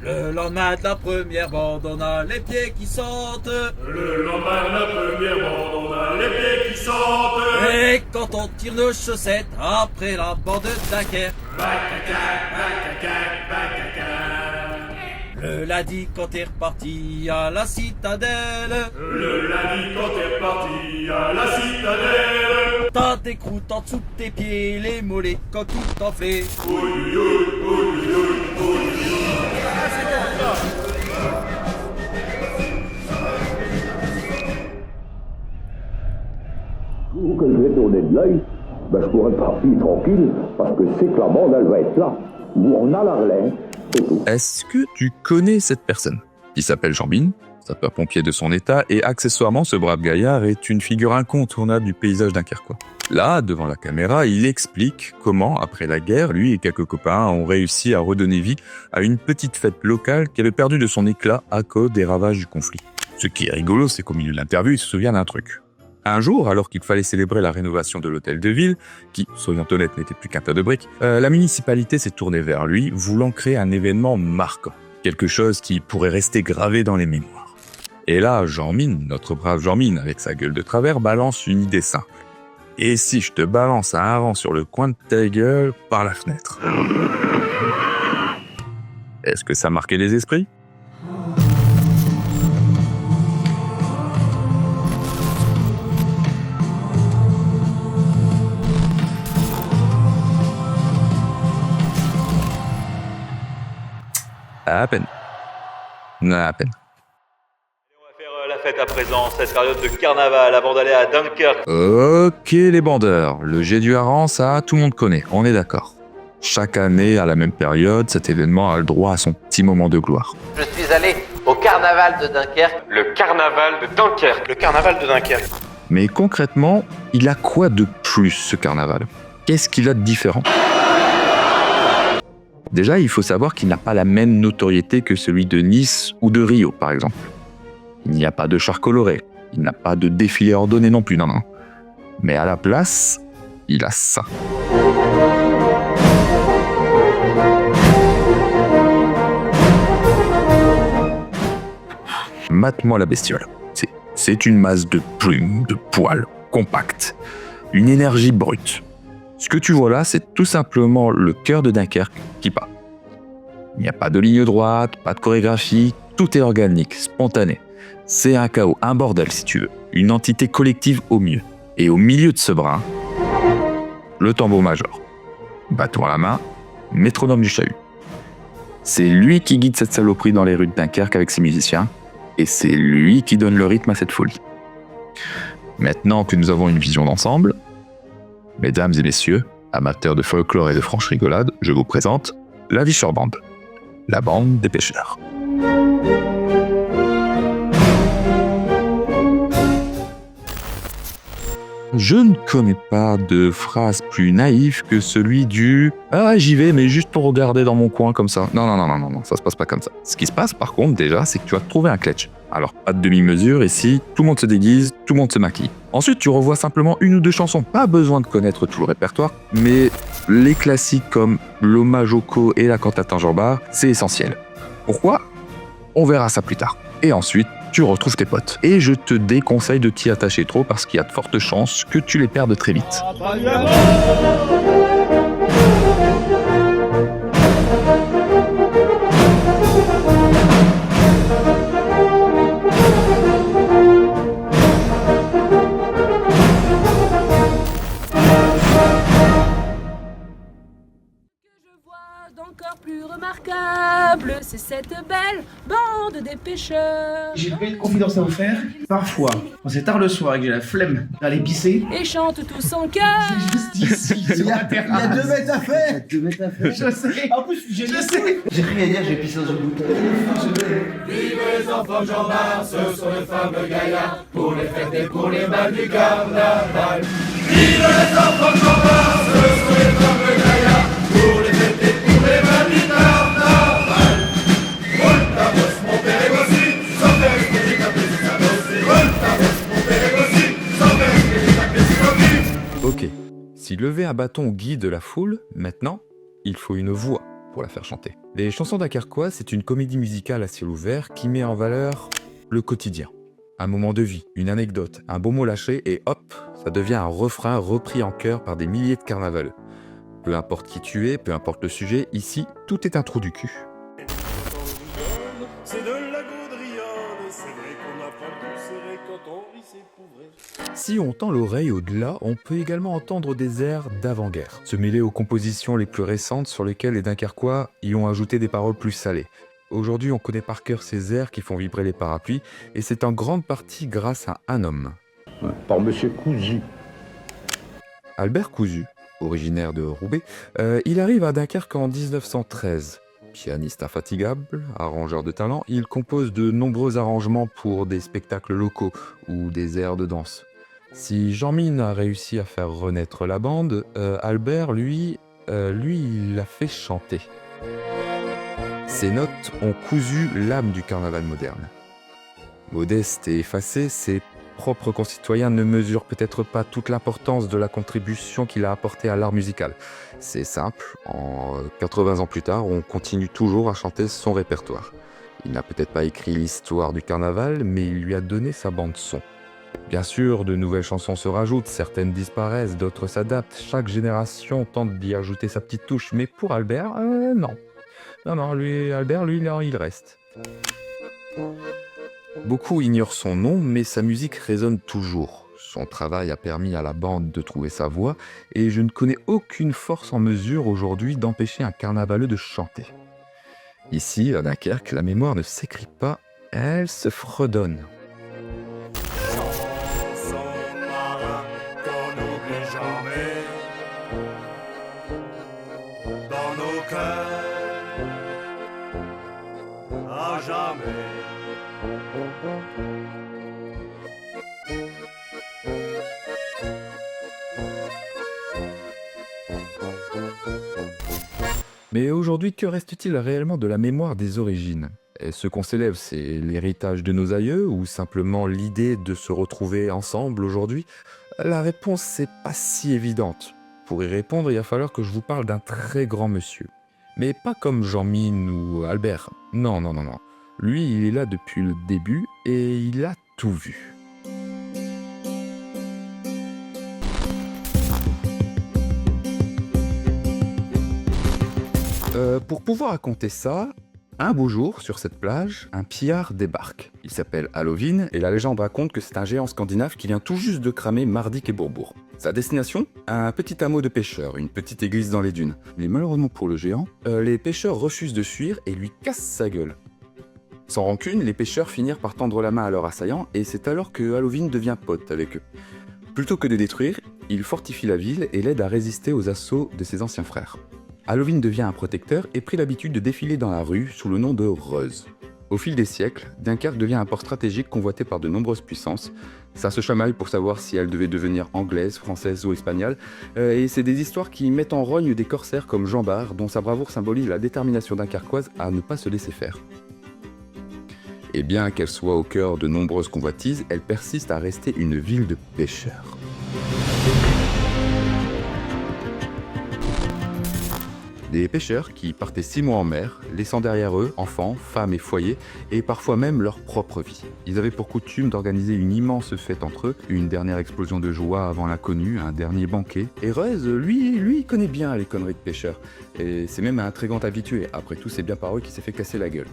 Le lendemain de la première bande, on a les pieds qui sentent. Le lendemain de la première bande, on a les pieds qui sentent. Et quand on tire nos chaussettes après la bande de Dunkerque. Le lundi quand t'es reparti à la citadelle. Le lundi quand t'es reparti à la citadelle. T'as des croûtes en dessous de tes pieds, les mollets coquilles enflées. Ou que je vais tourner de l'œil, ben je pourrais partir tranquille, parce que c'est que la bande, elle va être là, où on a la relais, c'est tout. Est-ce que tu connais cette personne qui s'appelle Jean Bin, sapeur-pompier de son état, et accessoirement, ce brave gaillard est une figure incontournable du paysage dunkerquois. Là, devant la caméra, il explique comment, après la guerre, lui et quelques copains ont réussi à redonner vie à une petite fête locale qui avait perdu de son éclat à cause des ravages du conflit. Ce qui est rigolo, c'est qu'au milieu de l'interview, il se souvient d'un truc. Un jour, alors qu'il fallait célébrer la rénovation de l'hôtel de ville, qui, soyons honnêtes, n'était plus qu'un tas de briques, la municipalité s'est tournée vers lui, voulant créer un événement marquant. Quelque chose qui pourrait rester gravé dans les mémoires. Et là, Jean-Mine, notre brave Jean-Mine, avec sa gueule de travers, balance une idée simple. Et si je te balance un rang sur le coin de ta gueule par la fenêtre? Est-ce que ça marquait les esprits? À peine. À peine. On va faire la fête à présent, cette période de carnaval avant d'aller à Dunkerque. Ok les bandeurs, le jet du hareng, ça tout le monde connaît, on est d'accord. Chaque année, à la même période, cet événement a le droit à son petit moment de gloire. Je suis allé au carnaval de Dunkerque. Le carnaval de Dunkerque. Le carnaval de Dunkerque. Mais concrètement, il a quoi de plus ce carnaval? Qu'est-ce qu'il a de différent? Déjà, il faut savoir qu'il n'a pas la même notoriété que celui de Nice ou de Rio, par exemple. Il n'y a pas de chars colorés, il n'a pas de défilé ordonné non plus, non. Mais à la place, il a ça. Mate-moi la bestiole. C'est une masse de plumes, de poils, compacte. Une énergie brute. Ce que tu vois là, c'est tout simplement le cœur de Dunkerque qui bat. Il n'y a pas de ligne droite, pas de chorégraphie, tout est organique, spontané. C'est un chaos, un bordel si tu veux, une entité collective au mieux. Et au milieu de ce brin, le tambour-major. Bâton à la main, métronome du chahut. C'est lui qui guide cette saloperie dans les rues de Dunkerque avec ses musiciens, et c'est lui qui donne le rythme à cette folie. Maintenant que nous avons une vision d'ensemble, mesdames et messieurs, amateurs de folklore et de franche rigolade, je vous présente la Vischer Band, la bande des pêcheurs. Je ne connais pas de phrase plus naïve que celui du « Ah, j'y vais, mais juste pour regarder dans mon coin comme ça. » Non, ça se passe pas comme ça. Ce qui se passe, par contre, déjà, c'est que tu vas trouver un kletch. Alors, pas de demi-mesure ici, tout le monde se déguise, tout le monde se maquille. Ensuite, tu revois simplement une ou deux chansons, pas besoin de connaître tout le répertoire, mais les classiques comme l'hommage au co et la cantate en Jean-Bart, c'est essentiel. Pourquoi? On verra ça plus tard. Et ensuite, tu retrouves tes potes. Et je te déconseille de t'y attacher trop parce qu'il y a de fortes chances que tu les perdes très vite. Encore plus remarquable, c'est cette belle bande des pêcheurs. J'ai une belle confidence à vous faire. Parfois, quand c'est tard le soir et que j'ai la flemme d'aller pisser, Et chantent tous en chœur. c'est juste ici, sur la terrasse. Il y a 2 mètres à faire. Je sais. En plus, je sais. J'ai rien à dire, j'ai pissé dans une bouteille. Vive les enfants de Jean-Bart, ce sont les fameux gaillards, pour les fêtes et pour les balles du carnaval. Vive les enfants de Jean-Bart, ce sont les fameux gaillards, pour les fêtes et pour les balles du carnaval. Roule ta bosse, mon père est aussi, sans faire esprit, ta petite sadosse. Roule ta bosse, mon père est aussi, sans faire esprit, ta petite sadosse. Ok, si lever un bâton guide la foule, maintenant, il faut une voix pour la faire chanter. Les chansons dunkerquoises, c'est une comédie musicale à ciel ouvert qui met en valeur le quotidien. Un moment de vie, une anecdote, un beau mot lâché et hop, ça devient un refrain repris en chœur par des milliers de carnavaleux. Peu importe qui tu es, peu importe le sujet, ici, tout est un trou du cul. C'est de la gaudriole, c'est vrai qu'on apprend tout serré quand on rit c'est pour vrai. Si on tend l'oreille au-delà, on peut également entendre des airs d'avant-guerre, se mêler aux compositions les plus récentes sur lesquelles les Dunkerquois y ont ajouté des paroles plus salées. Aujourd'hui, on connaît par cœur ces airs qui font vibrer les parapluies, et c'est en grande partie grâce à un homme. Par Monsieur Cousu. Albert Cousu, originaire de Roubaix, il arrive à Dunkerque en 1913. Pianiste infatigable, arrangeur de talent, il compose de nombreux arrangements pour des spectacles locaux ou des airs de danse. Si Jean-Mine a réussi à faire renaître la bande, Albert, lui, il l'a fait chanter. Ces notes ont cousu l'âme du carnaval moderne. Modeste et effacé, ses propres concitoyens ne mesurent peut-être pas toute l'importance de la contribution qu'il a apportée à l'art musical. C'est simple, en 80 ans plus tard, on continue toujours à chanter son répertoire. Il n'a peut-être pas écrit l'histoire du carnaval, mais il lui a donné sa bande-son. Bien sûr, de nouvelles chansons se rajoutent, certaines disparaissent, d'autres s'adaptent, chaque génération tente d'y ajouter sa petite touche, mais pour Albert, non. Non, Albert, il reste. Beaucoup ignorent son nom, mais sa musique résonne toujours. Son travail a permis à la bande de trouver sa voix, et je ne connais aucune force en mesure aujourd'hui d'empêcher un carnavaleux de chanter. Ici, à Dunkerque, la mémoire ne s'écrit pas, elle se fredonne. Chanson marin qu'on n'oublie jamais dans nos cœurs à jamais. Mais aujourd'hui, que reste-t-il réellement de la mémoire des origines ? Et ce qu'on s'élève, c'est l'héritage de nos aïeux ou simplement l'idée de se retrouver ensemble aujourd'hui ? La réponse, c'est pas si évidente. Pour y répondre, il va falloir que je vous parle d'un très grand monsieur. Mais pas comme Jean-Mine ou Albert. Non. Lui, il est là depuis le début et il a tout vu. Pour pouvoir raconter ça, un beau jour, sur cette plage, un pillard débarque. Il s'appelle Halovin et la légende raconte que c'est un géant scandinave qui vient tout juste de cramer Mardik et Bourbourg. Sa destination ? Un petit hameau de pêcheurs, une petite église dans les dunes. Mais malheureusement pour le géant, les pêcheurs refusent de fuir et lui cassent sa gueule. Sans rancune, les pêcheurs finirent par tendre la main à leur assaillant et c'est alors que Halovin devient pote avec eux. Plutôt que de détruire, il fortifie la ville et l'aide à résister aux assauts de ses anciens frères. Halovin devient un protecteur et prit l'habitude de défiler dans la rue sous le nom de Reuse. Au fil des siècles, Dunkerque devient un port stratégique convoité par de nombreuses puissances. Ça se chamaille pour savoir si elle devait devenir anglaise, française ou espagnole. Et c'est des histoires qui mettent en rogne des corsaires comme Jean Bart, dont sa bravoure symbolise la détermination dunkerquoise à ne pas se laisser faire. Et bien qu'elle soit au cœur de nombreuses convoitises, elle persiste à rester une ville de pêcheurs. Des pêcheurs qui partaient 6 mois en mer, laissant derrière eux enfants, femmes et foyers, et parfois même leur propre vie. Ils avaient pour coutume d'organiser une immense fête entre eux, une dernière explosion de joie avant l'inconnu, un dernier banquet. Et Reuse, lui, il connaît bien les conneries de pêcheurs, et c'est même un très grand habitué. Après tout, c'est bien par eux qu'il s'est fait casser la gueule.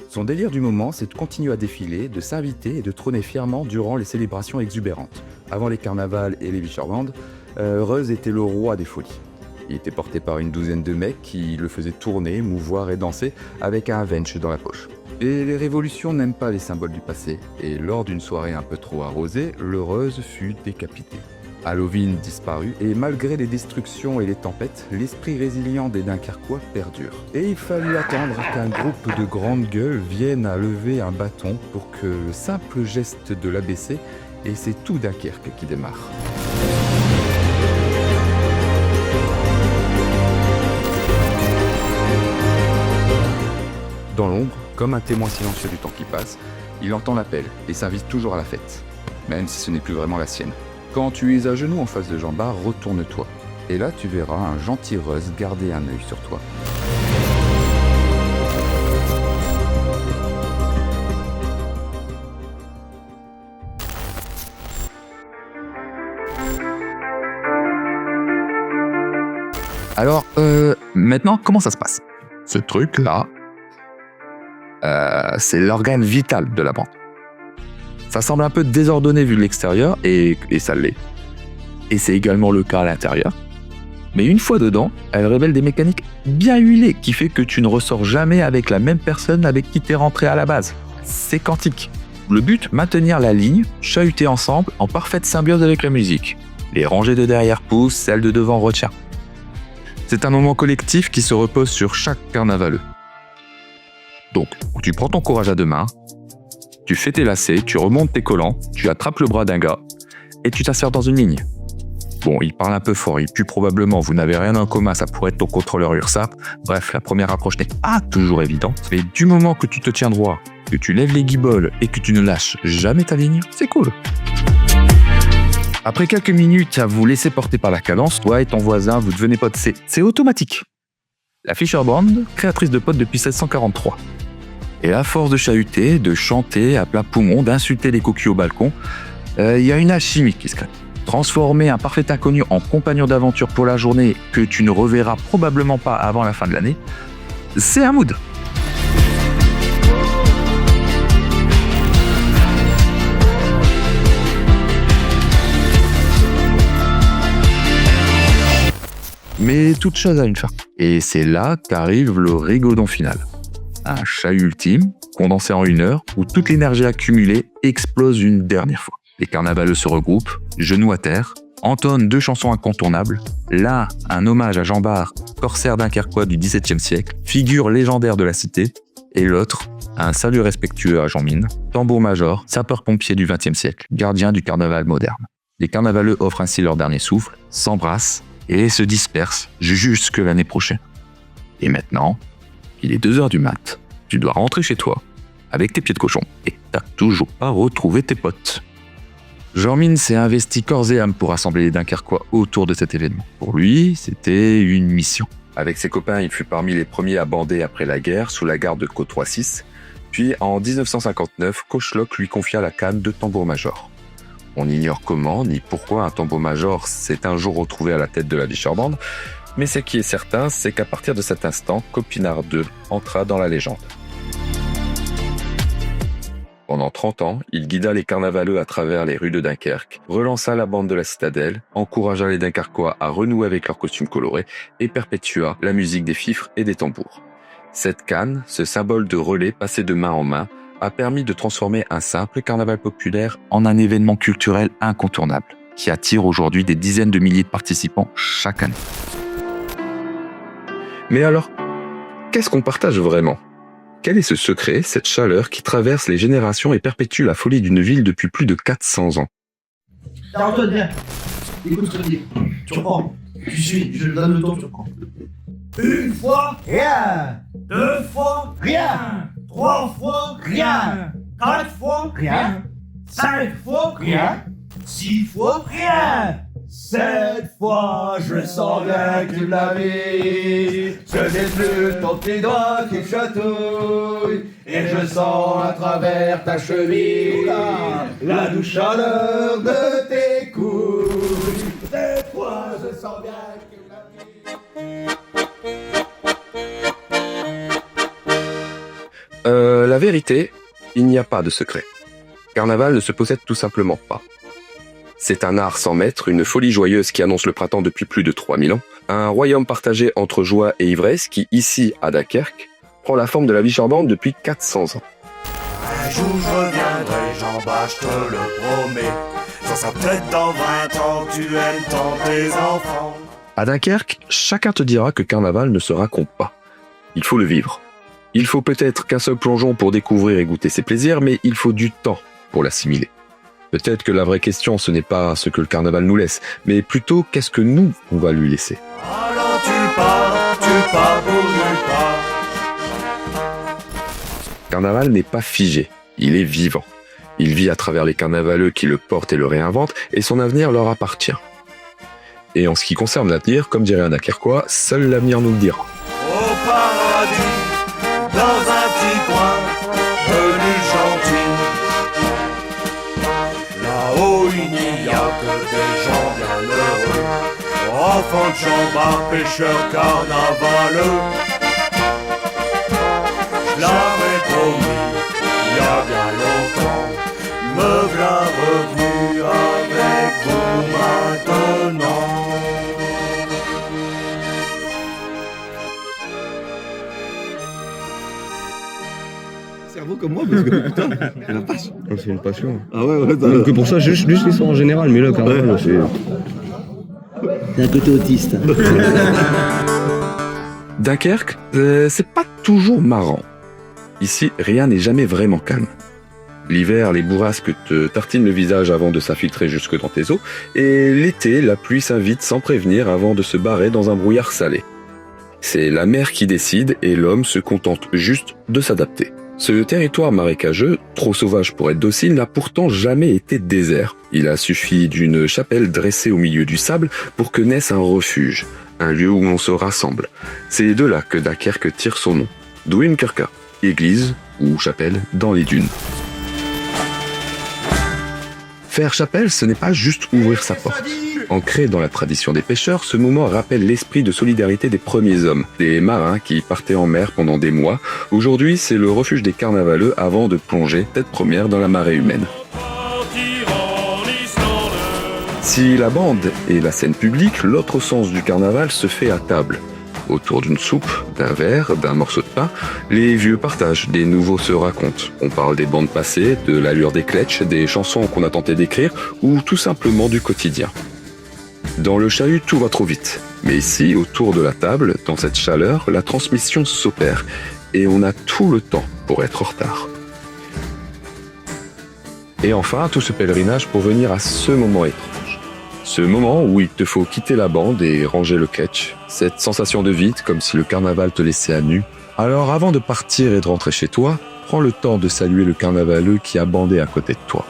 Son délire du moment, c'est de continuer à défiler, de s'inviter et de trôner fièrement durant les célébrations exubérantes. Avant les carnavals et les Bichorbandes, Reuse était le roi des folies. Il était porté par une douzaine de mecs qui le faisaient tourner, mouvoir et danser avec un vench dans la poche. Et les révolutions n'aiment pas les symboles du passé, et lors d'une soirée un peu trop arrosée, le Reuse fut décapité. Halovin disparut, et malgré les destructions et les tempêtes, l'esprit résilient des Dunkerquois perdure. Et il fallut attendre qu'un groupe de grandes gueules vienne à lever un bâton pour que le simple geste de l'abaisser, et c'est tout Dunkerque qui démarre. Dans l'ombre, comme un témoin silencieux du temps qui passe, il entend l'appel et s'invite toujours à la fête, même si ce n'est plus vraiment la sienne. Quand tu es à genoux en face de Jean Bart, retourne-toi. Et là, tu verras un gentil Reuse garder un œil sur toi. Alors, maintenant, comment ça se passe? Ce truc-là, c'est l'organe vital de la bande. Ça semble un peu désordonné vu de l'extérieur, et ça l'est. Et c'est également le cas à l'intérieur. Mais une fois dedans, elle révèle des mécaniques bien huilées qui fait que tu ne ressors jamais avec la même personne avec qui t'es rentré à la base. C'est quantique. Le but, maintenir la ligne, chahuter ensemble en parfaite symbiose avec la musique. Les rangées de derrière poussent, celles de devant retiennent. C'est un moment collectif qui se repose sur chaque carnavaleux. Donc, tu prends ton courage à deux mains, tu fais tes lacets, tu remontes tes collants, tu attrapes le bras d'un gars et tu t'insères dans une ligne. Bon, il parle un peu fort, il pue probablement, vous n'avez rien en commun, ça pourrait être ton contrôleur URSAF. Bref, la première approche n'est pas toujours évidente, mais du moment que tu te tiens droit, que tu lèves les guiboles et que tu ne lâches jamais ta ligne, c'est cool. Après quelques minutes à vous laisser porter par la cadence, toi et ton voisin, vous devenez potes, c'est automatique. La Fischer Band, créatrice de potes depuis 1643. Et à force de chahuter, de chanter à plein poumon, d'insulter les coquilles au balcon, il y a une alchimie qui se crée. Transformer un parfait inconnu en compagnon d'aventure pour la journée que tu ne reverras probablement pas avant la fin de l'année, c'est un mood. Mais toute chose a une fin. Et c'est là qu'arrive le rigodon final. Un chahut ultime, condensé en 1 heure, où toute l'énergie accumulée explose une dernière fois. Les carnavaleux se regroupent, genoux à terre, entonnent 2 chansons incontournables. L'un, un hommage à Jean Bart, corsaire dunkerquois du XVIIe siècle, figure légendaire de la cité, et l'autre, un salut respectueux à Jean Mine, tambour-major, sapeur-pompier du XXe siècle, gardien du carnaval moderne. Les carnavaleux offrent ainsi leur dernier souffle, s'embrassent et se dispersent jusque l'année prochaine. Et maintenant, il est 2h du mat, tu dois rentrer chez toi, avec tes pieds de cochon, et t'as toujours pas retrouvé tes potes. Jean Mine s'est investi corps et âme pour rassembler les Dunkerquois autour de cet événement. Pour lui, c'était une mission. Avec ses copains, il fut parmi les premiers à bander après la guerre sous la garde de Côte-Roissis. Puis en 1959, Cocheloc lui confia la canne de tambour-major. On ignore comment ni pourquoi un tambour-major s'est un jour retrouvé à la tête de la Fischer Band, mais ce qui est certain, c'est qu'à partir de cet instant, Copinard II entra dans la légende. Pendant 30 ans, il guida les carnavaleux à travers les rues de Dunkerque, relança la bande de la Citadelle, encouragea les Dunkerquois à renouer avec leurs costumes colorés et perpétua la musique des fifres et des tambours. Cette canne, ce symbole de relais passé de main en main, a permis de transformer un simple carnaval populaire en un événement culturel incontournable, qui attire aujourd'hui des dizaines de milliers de participants chaque année. Mais alors, qu'est-ce qu'on partage vraiment ? Quel est ce secret, cette chaleur qui traverse les générations et perpétue la folie d'une ville depuis plus de 400 ans ? Antoine, viens. Écoute ce que je dis. Tu reprends. Tu suis. Je donne le ton, tu reprends. 1 fois, rien. 2 fois, rien. 3 fois, rien. 4 fois, rien. 5 fois, rien. 6 fois, rien. 7 fois, je sens bien que tu l'as mis. Ce n'est plus ton petit doigt qui chatouille. Et je sens à travers ta cheville la douce chaleur de tes couilles. 7 fois, je sens bien que tu l'as mis. La vérité, il n'y a pas de secret. Carnaval ne se possède tout simplement pas. C'est un art sans maître, une folie joyeuse qui annonce le printemps depuis plus de 3000 ans, un royaume partagé entre joie et ivresse qui, ici, à Dunkerque, prend la forme de la Fischer Band depuis 400 ans. Un jour je reviendrai, Jean-Bart, je te le promets. Ça sera peut-être dans 20 ans que tu aimes tant tes enfants. À Dunkerque, chacun te dira que Carnaval ne se raconte pas. Il faut le vivre. Il faut peut-être qu'un seul plongeon pour découvrir et goûter ses plaisirs, mais il faut du temps pour l'assimiler. Peut-être que la vraie question, ce n'est pas ce que le carnaval nous laisse, mais plutôt qu'est-ce que nous, on va lui laisser. Alors tu pars pour nulle part. Carnaval n'est pas figé, il est vivant. Il vit à travers les carnavaleux qui le portent et le réinventent, et son avenir leur appartient. Et en ce qui concerne l'avenir, comme dirait un Dunkerquois, seul l'avenir nous le dira. Au paradis, dans un petit coin, venu gentil. Là-haut, il n'y a que des gens bien heureux. enfants de chambard, pêcheurs, carnavaleux. Je l'avais promis, il y a bien longtemps, me v'là revenu avec vous maintenant. Cerveau comme moi, parce que putain, c'est la passion. C'est une passion. Ah ouais, Donc pour ça, juste l'histoire en général, mais le carnaval, c'est... C'est un côté autiste. Dunkerque, c'est pas toujours marrant. Ici, rien n'est jamais vraiment calme. L'hiver, les bourrasques te tartinent le visage avant de s'infiltrer jusque dans tes os, et l'été, la pluie s'invite sans prévenir avant de se barrer dans un brouillard salé. C'est la mer qui décide et l'homme se contente juste de s'adapter. Ce territoire marécageux, trop sauvage pour être docile, n'a pourtant jamais été désert. Il a suffi d'une chapelle dressée au milieu du sable pour que naisse un refuge, un lieu où on se rassemble. C'est de là que Dunkerque tire son nom. Duinkerke, église ou chapelle dans les dunes. Faire chapelle, ce n'est pas juste ouvrir sa porte. Ancré dans la tradition des pêcheurs, ce moment rappelle l'esprit de solidarité des premiers hommes, des marins qui partaient en mer pendant des mois. Aujourd'hui, c'est le refuge des carnavaleux avant de plonger tête première dans la marée humaine. Si la bande est la scène publique, l'autre sens du carnaval se fait à table. Autour d'une soupe, d'un verre, d'un morceau de pain, les vieux partagent, des nouveaux se racontent. On parle des bandes passées, de l'allure des kletchs, des chansons qu'on a tenté d'écrire, ou tout simplement du quotidien. Dans le chahut, tout va trop vite. Mais ici, autour de la table, dans cette chaleur, la transmission s'opère. Et on a tout le temps pour être en retard. Et enfin, tout ce pèlerinage pour venir à ce moment étrange. Ce moment où il te faut quitter la bande et ranger le ketch. Cette sensation de vide, comme si le carnaval te laissait à nu. Alors avant de partir et de rentrer chez toi, prends le temps de saluer le carnavaleux qui a bandé à côté de toi.